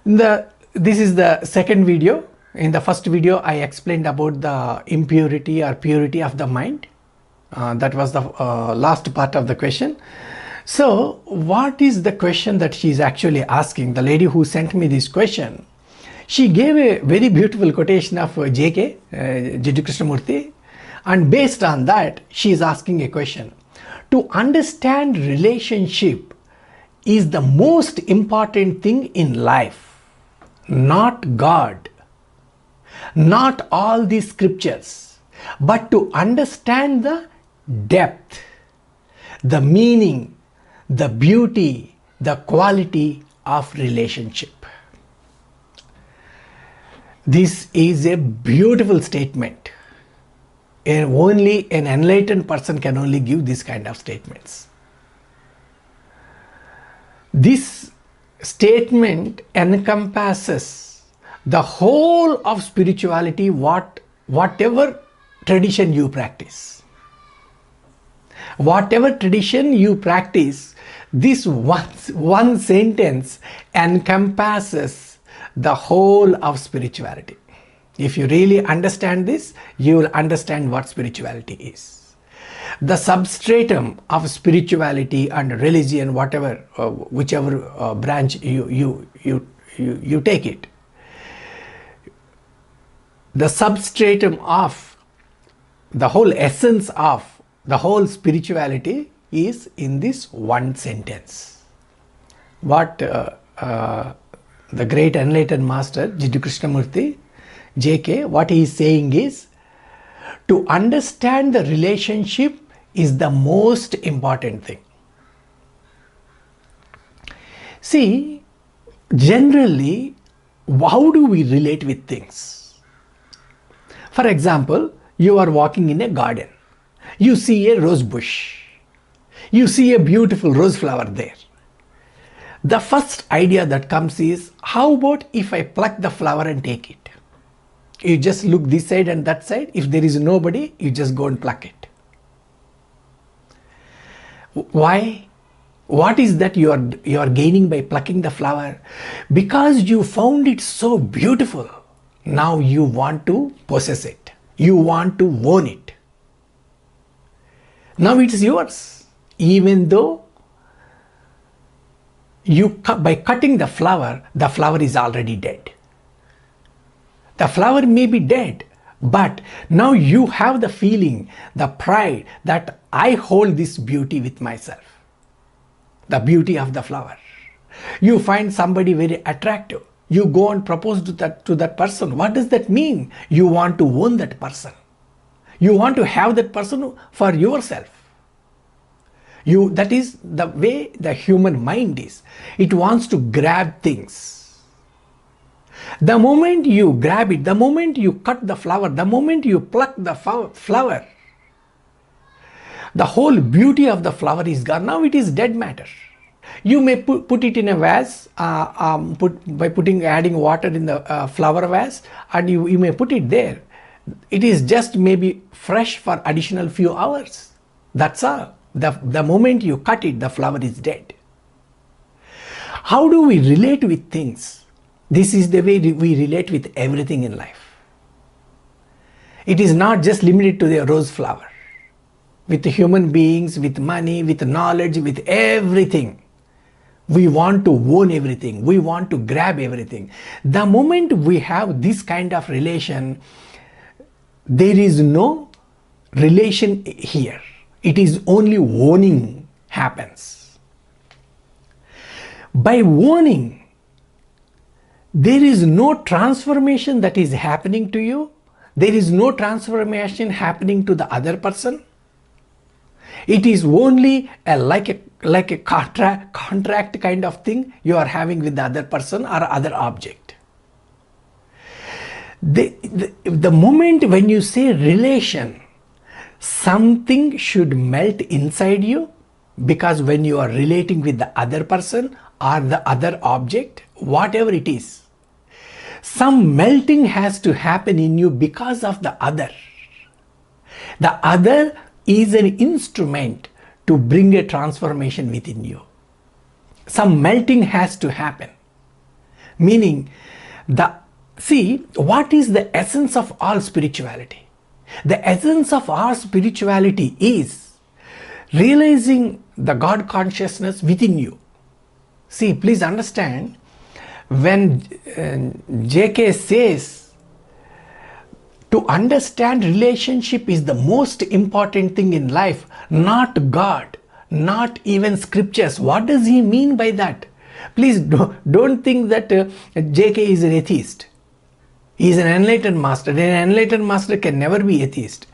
This is the second video. In the first video, I explained about the impurity or purity of the mind. That was the last part of the question. So, what is the question that she is actually asking? The lady who sent me this question, she gave a very beautiful quotation of J.K. Jiddu Krishnamurti, and based on that, she is asking a question. To understand relationship is the most important thing in life, not God, not all these scriptures, but to understand the depth, the meaning, the beauty, the quality of relationship. This is a beautiful statement. And only an enlightened person can only give this kind of statements. This statement encompasses the whole of spirituality, whatever tradition you practice. Whatever tradition you practice, this one sentence encompasses the whole of spirituality. If you really understand this, you will understand what spirituality is. The substratum of spirituality and religion, whatever, whichever branch you take it, the substratum of the whole essence of the whole spirituality is in this one sentence. What the great enlightened master Jiddu Krishnamurti, J.K., what he is saying is, to understand the relationship is the most important thing. See, generally, how do we relate with things? For example, you are walking in a garden. You see a rose bush. You see a beautiful rose flower there. The first idea that comes is, how about if I pluck the flower and take it? You just look this side and that side. If there is nobody, you just go and pluck it. Why? What is that you are gaining by plucking the flower? Because you found it so beautiful. Now you want to possess it. You want to own it. Now it is yours. Even though by cutting the flower is already dead. The flower may be dead, but now you have the feeling, the pride that I hold this beauty with myself. The beauty of the flower. You find somebody very attractive. You go and propose to that person. What does that mean? You want to own that person. You want to have that person for yourself. That is the way the human mind is. It wants to grab things. The moment you grab it, the moment you cut the flower, the moment you pluck the flower, the whole beauty of the flower is gone. Now it is dead matter. You may put it in a vase, by adding water in the flower vase, and you may put it there. It is just maybe fresh for additional few hours. That's all. The moment you cut it, the flower is dead. How do we relate with things? This is the way we relate with everything in life. It is not just limited to the rose flower. With human beings, with money, with knowledge, with everything. We want to own everything. We want to grab everything. The moment we have this kind of relation, there is no relation here. It is only owning happens. By owning, there is no transformation that is happening to you. There is no transformation happening to the other person. It is only like a contract kind of thing you are having with the other person or other object. The moment when you say relation, something should melt inside you, because when you are relating with the other person or the other object, whatever it is, some melting has to happen in you because of the other. The other is an instrument to bring a transformation within you. Some melting has to happen. Meaning, see, what is the essence of all spirituality? The essence of our spirituality is realizing the God consciousness within you. See, please understand, when JK says to understand relationship is the most important thing in life, not God, not even scriptures. What does he mean by that? Please don't think that JK is an atheist. He is an enlightened master. An enlightened master can never be atheist.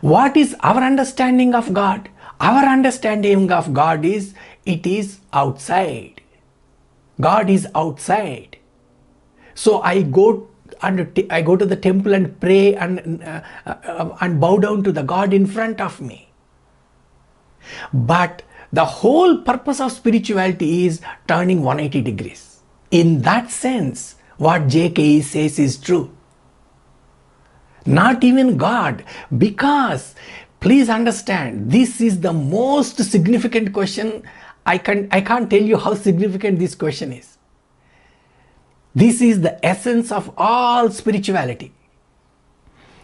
What is our understanding of God? Our understanding of God is, it is outside. God is outside. So I go to the temple and pray and bow down to the God in front of me. But the whole purpose of spirituality is turning 180 degrees. In that sense, what JK says is true. Not even God, because please understand, this is the most significant question. I can't tell you how significant this question is. This is the essence of all spirituality.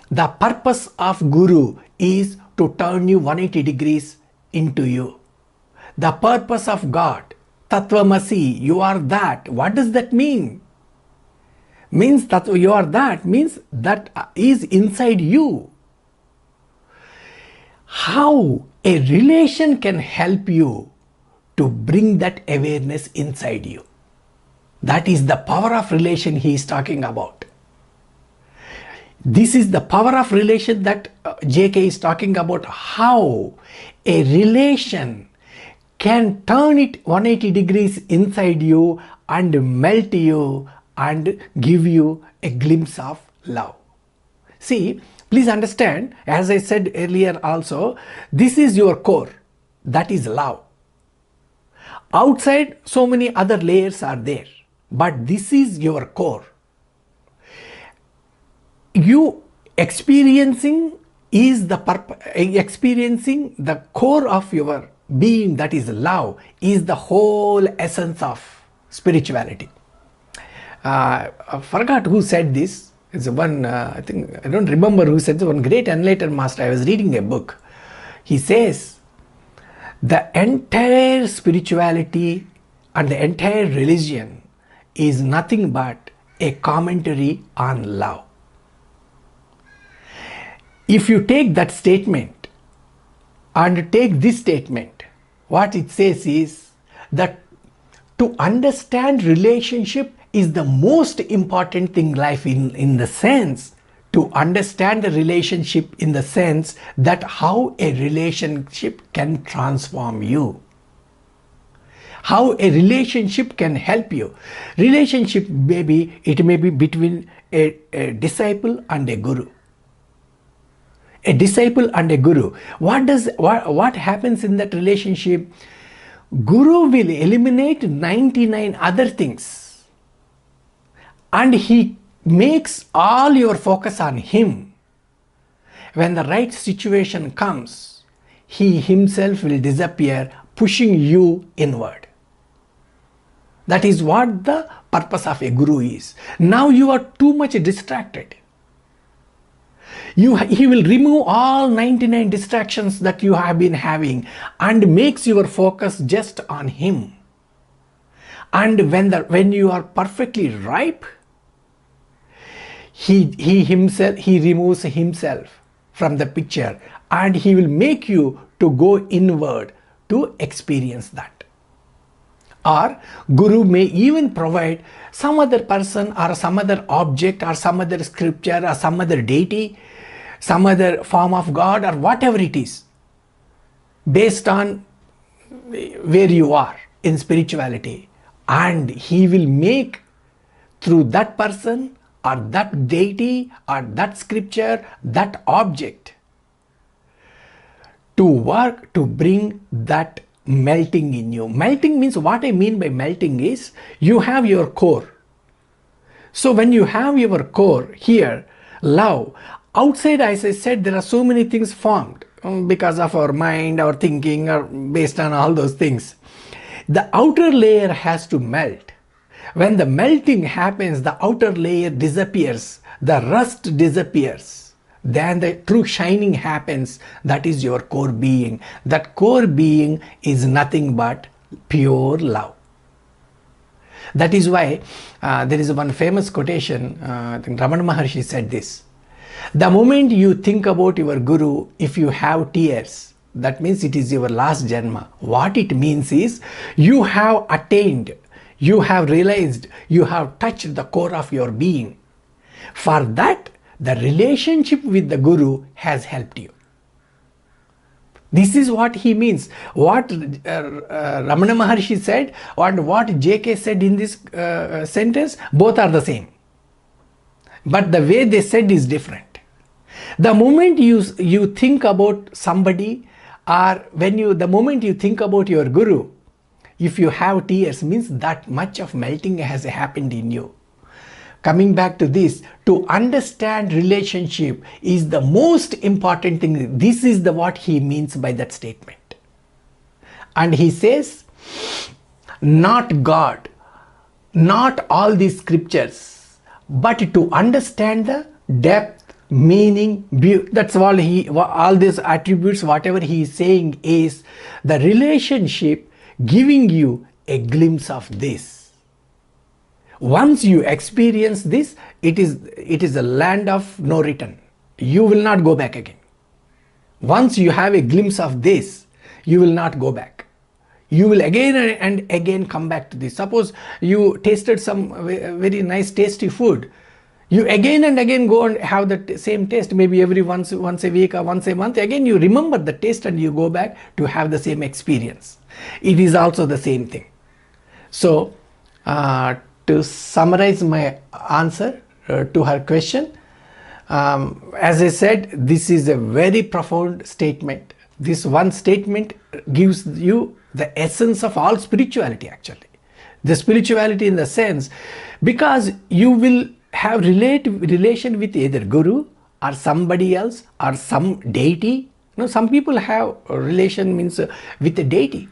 The purpose of Guru is to turn you 180 degrees into you. The purpose of God, Tattvamasi, you are that. What does that mean? Means that you are that, means that is inside you. How a relation can help you to bring that awareness inside you. That is the power of relation he is talking about. This is the power of relation that JK is talking about, how a relation can turn it 180 degrees inside you and melt you and give you a glimpse of love. See, please understand, as I said earlier also, this is your core, that is love. Outside, so many other layers are there, but this is your core. You experiencing the core of your being, that is love, is the whole essence of spirituality. I forgot who said this. It's one, I don't remember who said this. One great enlightened master. I was reading a book. He says, the entire spirituality and the entire religion is nothing but a commentary on love. If you take that statement and take this statement, what it says is that to understand relationship is the most important thing in life, in the sense, to understand the relationship in the sense that how a relationship can transform you. How a relationship can help you. Relationship it may be between a disciple and a guru. A disciple and a guru. What happens in that relationship? Guru will eliminate 99 other things, and he makes all your focus on him. When the right situation comes, he himself will disappear, pushing you inward. That is what the purpose of a guru is. Now you are too much distracted. He will remove all 99 distractions that you have been having and makes your focus just on him. And when you are perfectly ripe, he removes himself from the picture, and he will make you to go inward to experience that. Or Guru may even provide some other person or some other object or some other scripture or some other deity, some other form of God or whatever it is, based on where you are in spirituality, and he will make through that person or that deity or that scripture, that object, to work to bring that melting in you. Melting means, what I mean by melting is, you have your core. So when you have your core here, love, outside, as I said, there are so many things formed because of our mind, our thinking, or based on all those things. The outer layer has to melt. When the melting happens, the outer layer disappears, the rust disappears. Then the true shining happens. That is your core being. That core being is nothing but pure love. That is why there is one famous quotation, I think Ramana Maharshi said this. The moment you think about your Guru, if you have tears, that means it is your last Janma. What it means is you have attained, you have realized, you have touched the core of your being. For that, the relationship with the Guru has helped you. This is what he means. What Ramana Maharshi said and what JK said in this sentence, both are the same. But the way they said is different. The moment you think about somebody, or the moment you think about your Guru, if you have tears, means that much of melting has happened in you. Coming back to this, to understand relationship is the most important thing. This is what he means by that statement. And he says, not God, not all these scriptures, but to understand the depth, meaning, beauty. That's all these attributes, whatever he is saying is the relationship giving you a glimpse of this. Once you experience this, it is a land of no return. You will not go back again. Once you have a glimpse of this, you will not go back. You will again and again come back to this. Suppose you tasted some very nice tasty food. You again and again go and have the same taste, maybe every once a week or once a month. Again you remember the taste and you go back to have the same experience. It is also the same thing. So, to summarize my answer to her question, as I said, this is a very profound statement. This one statement gives you the essence of all spirituality actually. The spirituality in the sense, because you will have relation with either Guru or somebody else or some deity. Some people have a relation means with a deity.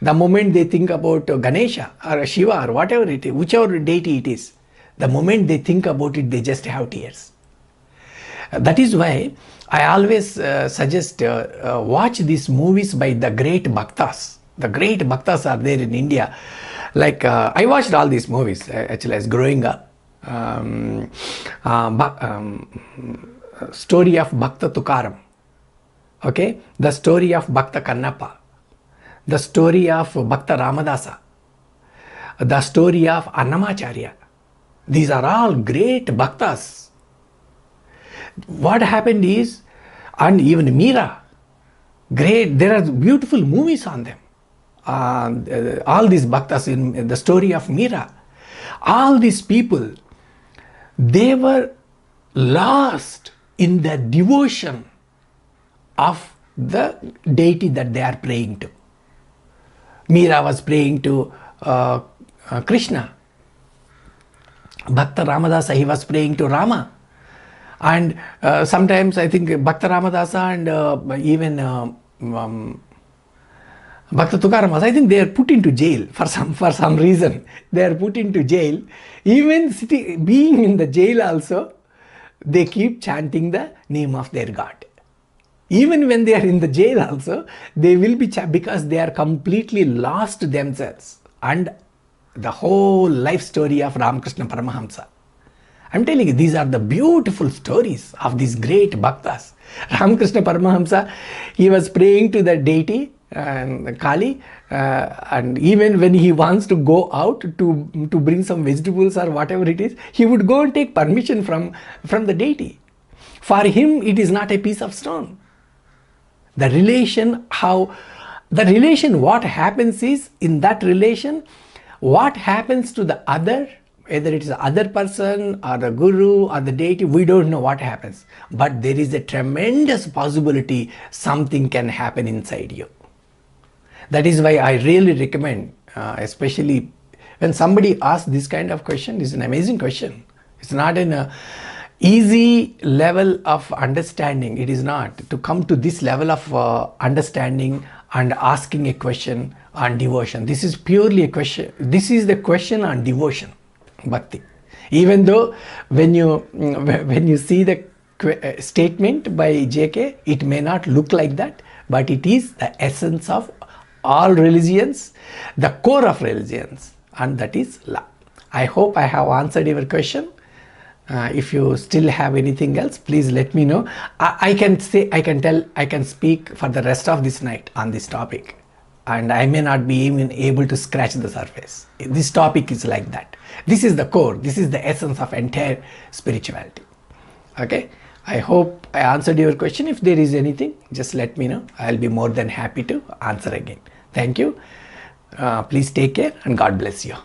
The moment they think about Ganesha or Shiva or whatever it is, whichever deity it is, the moment they think about it, they just have tears. That is why I always suggest watch these movies by the great Bhaktas. The great Bhaktas are there in India. Like I watched all these movies actually as growing up. Story of Bhakta Tukaram. Okay, the story of Bhakta Kannappa. The story of Bhakta Ramadasa, the story of Annamacharya. These are all great bhaktas. What happened is, and even Meera, great, there are beautiful movies on them. All these bhaktas in the story of Meera, all these people, they were lost in the devotion of the deity that they are praying to. Meera was praying to Krishna. Bhakta Ramadasa, he was praying to Rama. And sometimes I think Bhakta Ramadasa and even Bhakta Tukaram, I think they are put into jail for some reason. They are put into jail. Even being in the jail also, they keep chanting the name of their God. Even when they are in the jail also, they will be because they are completely lost themselves and the whole life story of Ramakrishna Paramahamsa. I'm telling you, these are the beautiful stories of these great bhaktas. Ramakrishna Paramahamsa, he was praying to the deity Kali, and even when he wants to go out to bring some vegetables or whatever it is, he would go and take permission from the deity. For him, it is not a piece of stone. The relation, what happens is, in that relation, what happens to the other, whether it is the other person or the Guru or the deity, we don't know what happens. But there is a tremendous possibility something can happen inside you. That is why I really recommend, especially when somebody asks this kind of question, it's an amazing question. It's not an easy level of understanding. It is not. To come to this level of understanding and asking a question on devotion. This is purely a question. This is the question on devotion. bhakti. Even though when you see the statement by JK, it may not look like that, but it is the essence of all religions, the core of religions, and that is love. I hope I have answered your question. If you still have anything else, please let me know. I can speak for the rest of this night on this topic, and I may not be even able to scratch the surface. This topic is like that. This is the core, this is the essence of entire spirituality. Okay, I hope I answered your question. If there is anything, just let me know. I'll be more than happy to answer again. Thank you. Please take care and God bless you.